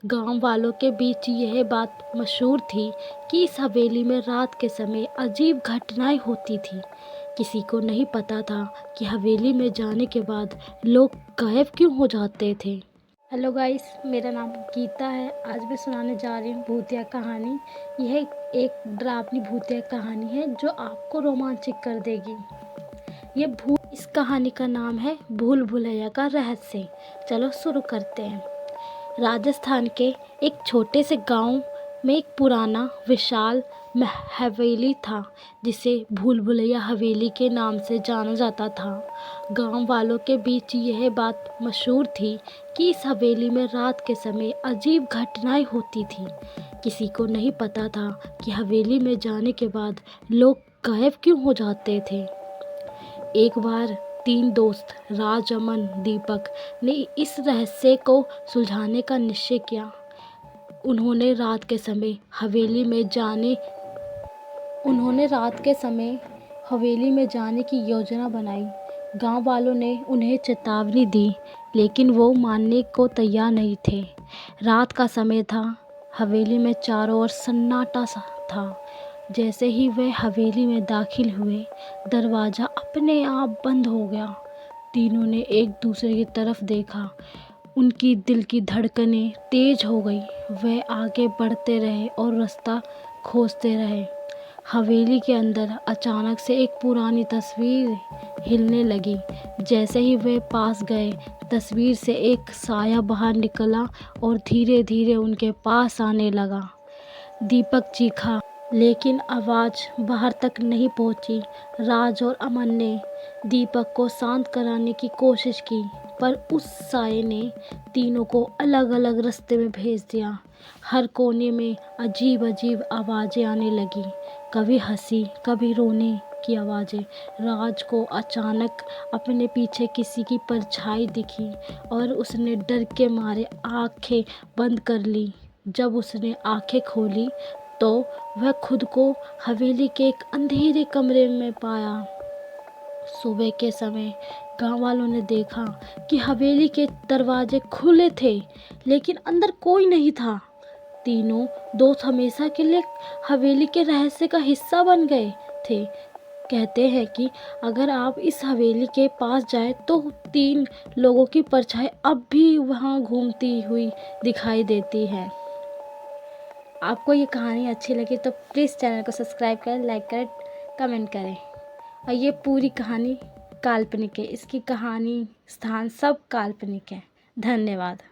गांव वालों के बीच यह बात मशहूर थी कि इस हवेली में रात के समय अजीब घटनाएं होती थी। किसी को नहीं पता था कि हवेली में जाने के बाद लोग गायब क्यों हो जाते थे। हेलो गाइस, मेरा नाम गीता है। आज मैं सुनाने जा रही हूँ भूतिया कहानी। यह एक डरावनी भूतिया कहानी है जो आपको रोमांचित कर देगी। इस कहानी का नाम है भूल भुलैया का रहस्य। चलो शुरू करते हैं। राजस्थान के एक छोटे से गांव में एक पुराना विशाल हवेली था जिसे भूल भुलैया हवेली के नाम से जाना जाता था। गांव वालों के बीच यह बात मशहूर थी कि इस हवेली में रात के समय अजीब घटनाएं होती थी। किसी को नहीं पता था कि हवेली में जाने के बाद लोग गायब क्यों हो जाते थे। एक बार 3 दोस्त राज, अमन, दीपक ने इस रहस्य को सुलझाने का निश्चय किया। उन्होंने रात के समय हवेली में जाने की योजना बनाई। गांव वालों ने उन्हें चेतावनी दी, लेकिन वो मानने को तैयार नहीं थे। रात का समय था। हवेली में चारों ओर सन्नाटा सा था। जैसे ही वे हवेली में दाखिल हुए, दरवाज़ा अपने आप बंद हो गया। तीनों ने एक दूसरे की तरफ देखा। उनकी दिल की धड़कनें तेज हो गई। वे आगे बढ़ते रहे और रास्ता खोजते रहे। हवेली के अंदर अचानक से एक पुरानी तस्वीर हिलने लगी। जैसे ही वे पास गए, तस्वीर से एक साया बाहर निकला और धीरे धीरे उनके पास आने लगा। दीपक चीखा, लेकिन आवाज़ बाहर तक नहीं पहुंची। राज और अमन ने दीपक को शांत कराने की कोशिश की, पर उस साये ने तीनों को अलग अलग रास्ते में भेज दिया। हर कोने में अजीब अजीब आवाज़ें आने लगी, कभी हंसी, कभी रोने की आवाज़ें। राज को अचानक अपने पीछे किसी की परछाई दिखी और उसने डर के मारे आंखें बंद कर ली। जब उसने आंखें खोली तो वह खुद को हवेली के एक अंधेरे कमरे में पाया। सुबह के समय गांव वालों ने देखा कि हवेली के दरवाजे खुले थे, लेकिन अंदर कोई नहीं था। तीनों दोस्त हमेशा के लिए हवेली के रहस्य का हिस्सा बन गए थे। कहते हैं कि अगर आप इस हवेली के पास जाएं तो 3 लोगों की परछाई अब भी वहां घूमती हुई दिखाई देती है। आपको ये कहानी अच्छी लगी तो प्लीज़ चैनल को सब्सक्राइब करें, लाइक करें, कमेंट करें। और ये पूरी कहानी काल्पनिक है। इसकी कहानी, स्थान सब काल्पनिक है। धन्यवाद।